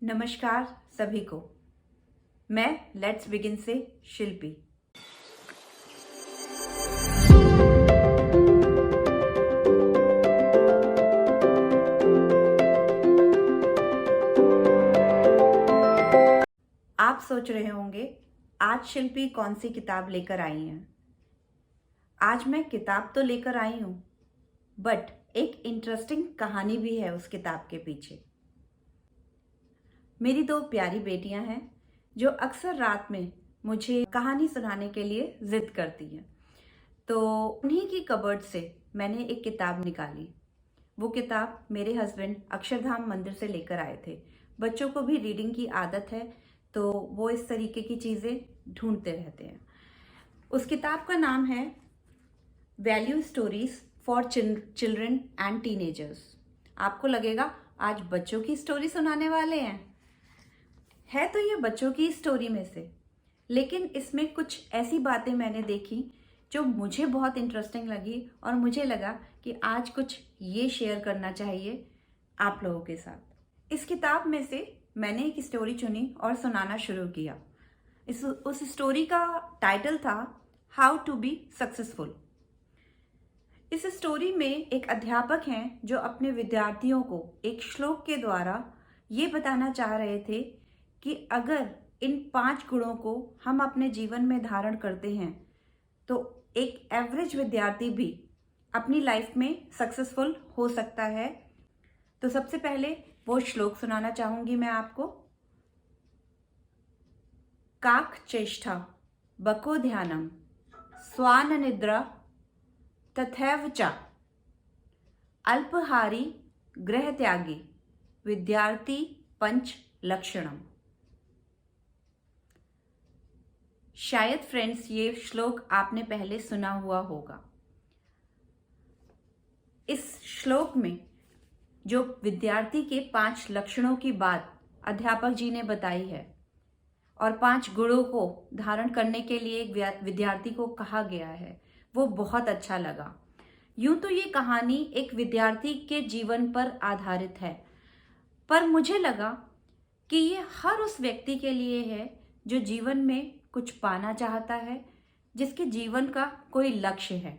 नमस्कार सभी को। मैं लेट्स बिगिन से शिल्पी। आप सोच रहे होंगे आज शिल्पी कौन सी किताब लेकर आई हैं। आज मैं किताब तो लेकर आई हूँ, बट एक इंटरेस्टिंग कहानी भी है उस किताब के पीछे। मेरी दो प्यारी बेटियां हैं जो अक्सर रात में मुझे कहानी सुनाने के लिए जिद करती हैं। तो उन्हीं की कबर्ड से मैंने एक किताब निकाली। वो किताब मेरे हस्बैंड अक्षरधाम मंदिर से लेकर आए थे। बच्चों को भी रीडिंग की आदत है, तो वो इस तरीके की चीज़ें ढूंढते रहते हैं। उस किताब का नाम है value stories for children and teenagers. आपको लगेगा आज बच्चों की स्टोरी सुनाने वाले हैं। है तो ये बच्चों की स्टोरी में से, लेकिन इसमें कुछ ऐसी बातें मैंने देखी जो मुझे बहुत इंटरेस्टिंग लगी और मुझे लगा कि आज कुछ ये शेयर करना चाहिए आप लोगों के साथ। इस किताब में से मैंने एक स्टोरी चुनी और सुनाना शुरू किया। उस स्टोरी का टाइटल था हाउ टू बी सक्सेसफुल। इस स्टोरी में एक अध्यापक हैं जो अपने विद्यार्थियों को एक श्लोक के द्वारा ये बताना चाह रहे थे कि अगर इन 5 गुणों को हम अपने जीवन में धारण करते हैं तो एक एवरेज विद्यार्थी भी अपनी लाइफ में सक्सेसफुल हो सकता है। तो सबसे पहले वो श्लोक सुनाना चाहूंगी मैं आपको। काक चेष्टा बको ध्यानम स्वान निद्रा तथैव च अल्पहारी गृह त्यागी विद्यार्थी पंच लक्षणम। शायद फ्रेंड्स ये श्लोक आपने पहले सुना हुआ होगा। इस श्लोक में जो विद्यार्थी के 5 लक्षणों की बात अध्यापक जी ने बताई है और 5 गुणों को धारण करने के लिए एक विद्यार्थी को कहा गया है, वो बहुत अच्छा लगा। यूं तो ये कहानी एक विद्यार्थी के जीवन पर आधारित है, पर मुझे लगा कि ये हर उस व्यक्ति के लिए है जो जीवन में कुछ पाना चाहता है, जिसके जीवन का कोई लक्ष्य है।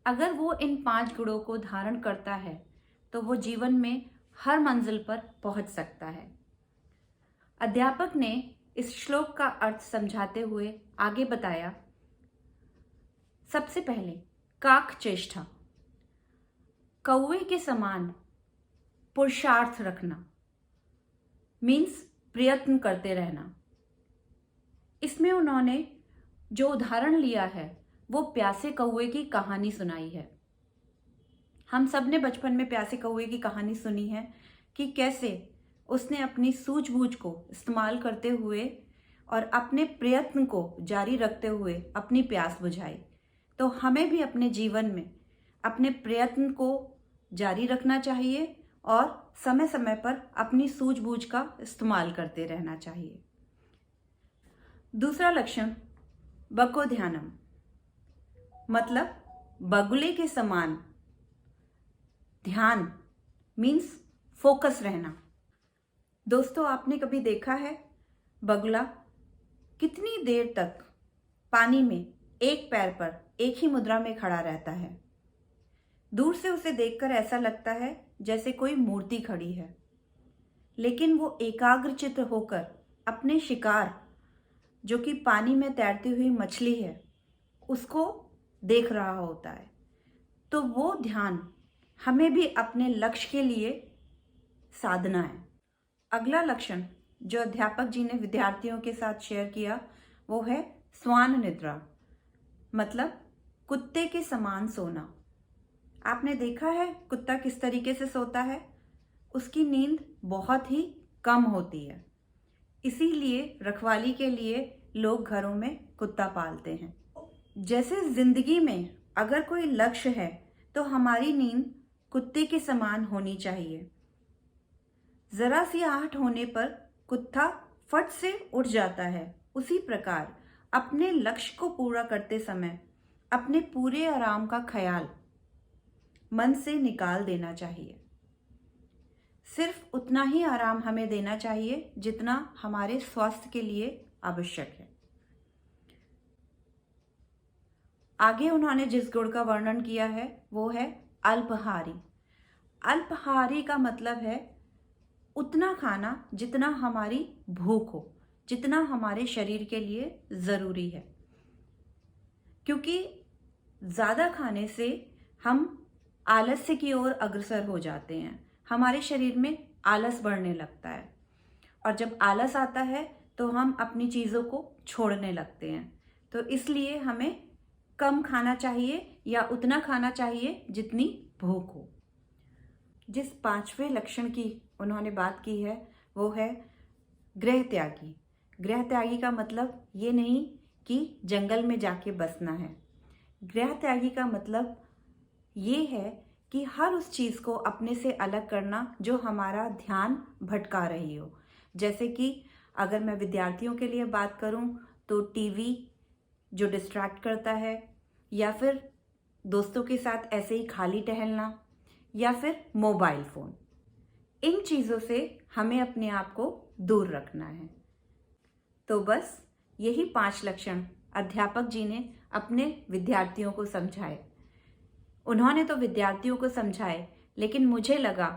अगर वो इन 5 गुणों को धारण करता है तो वो जीवन में हर मंजिल पर पहुंच सकता है। अध्यापक ने इस श्लोक का अर्थ समझाते हुए आगे बताया। सबसे पहले काक चेष्टा, कौवे के समान पुरुषार्थ रखना, मीन्स प्रयत्न करते रहना। इसमें उन्होंने जो उदाहरण लिया है वो प्यासे कौवे की कहानी सुनाई है। हम सब ने बचपन में प्यासे कौवे की कहानी सुनी है कि कैसे उसने अपनी सूझबूझ को इस्तेमाल करते हुए और अपने प्रयत्न को जारी रखते हुए अपनी प्यास बुझाई। तो हमें भी अपने जीवन में अपने प्रयत्न को जारी रखना चाहिए और समय समय पर अपनी सूझबूझ का इस्तेमाल करते रहना चाहिए। दूसरा लक्षण बको ध्यानम, मतलब बगुले के समान ध्यान, मीन्स फोकस रहना। दोस्तों, आपने कभी देखा है बगुला कितनी देर तक पानी में एक पैर पर एक ही मुद्रा में खड़ा रहता है। दूर से उसे देखकर ऐसा लगता है जैसे कोई मूर्ति खड़ी है, लेकिन वो एकाग्रचित्त होकर अपने शिकार, जो कि पानी में तैरती हुई मछली है, उसको देख रहा होता है। तो वो ध्यान हमें भी अपने लक्ष्य के लिए साधना है। अगला लक्षण जो अध्यापक जी ने विद्यार्थियों के साथ शेयर किया वो है स्वान निद्रा, मतलब कुत्ते के समान सोना। आपने देखा है कुत्ता किस तरीके से सोता है? उसकी नींद बहुत ही कम होती है, इसीलिए रखवाली के लिए लोग घरों में कुत्ता पालते हैं। जैसे जिंदगी में अगर कोई लक्ष्य है तो हमारी नींद कुत्ते के समान होनी चाहिए। जरा सी आहट होने पर कुत्ता फट से उठ जाता है, उसी प्रकार अपने लक्ष्य को पूरा करते समय अपने पूरे आराम का ख्याल मन से निकाल देना चाहिए। सिर्फ उतना ही आराम हमें देना चाहिए जितना हमारे स्वास्थ्य के लिए आवश्यक है। आगे उन्होंने जिस गुण का वर्णन किया है वो है अल्पाहारी। अल्पाहारी का मतलब है उतना खाना जितना हमारी भूख हो, जितना हमारे शरीर के लिए ज़रूरी है। क्योंकि ज़्यादा खाने से हम आलस्य की ओर अग्रसर हो जाते हैं, हमारे शरीर में आलस बढ़ने लगता है, और जब आलस आता है तो हम अपनी चीज़ों को छोड़ने लगते हैं। तो इसलिए हमें कम खाना चाहिए या उतना खाना चाहिए जितनी भूख हो। जिस पांचवें लक्षण की उन्होंने बात की है वो है गृह त्यागी। गृह त्यागी का मतलब ये नहीं कि जंगल में जाके बसना है। गृह त्यागी का मतलब ये है कि हर उस चीज़ को अपने से अलग करना जो हमारा ध्यान भटका रही हो। जैसे कि अगर मैं विद्यार्थियों के लिए बात करूं तो टीवी जो डिस्ट्रैक्ट करता है, या फिर दोस्तों के साथ ऐसे ही खाली टहलना, या फिर मोबाइल फ़ोन। इन चीज़ों से हमें अपने आप को दूर रखना है। तो बस यही 5 लक्षण अध्यापक जी ने अपने विद्यार्थियों को समझाए। उन्होंने तो विद्यार्थियों को समझाए, लेकिन मुझे लगा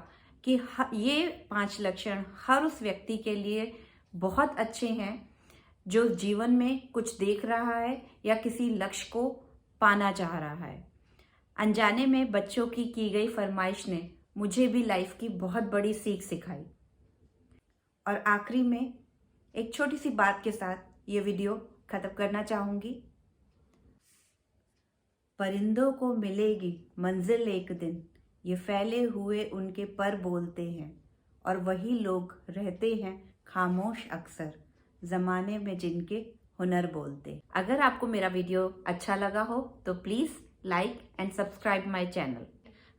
कि ये 5 लक्षण हर उस व्यक्ति के लिए बहुत अच्छे हैं जो जीवन में कुछ देख रहा है या किसी लक्ष्य को पाना चाह रहा है। अनजाने में बच्चों की गई फरमाइश ने मुझे भी लाइफ की बहुत बड़ी सीख सिखाई। और आखिरी में एक छोटी सी बात के साथ ये वीडियो खत्म करना चाहूँगी। परिंदों को मिलेगी मंजिल एक दिन, ये फैले हुए उनके पर बोलते हैं, और वही लोग रहते हैं खामोश अक्सर, ज़माने में जिनके हुनर बोलते। अगर आपको मेरा वीडियो अच्छा लगा हो तो please like and subscribe my channel.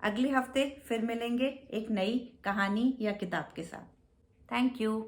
अगले हफ्ते फिर मिलेंगे एक नई कहानी या किताब के साथ। Thank you.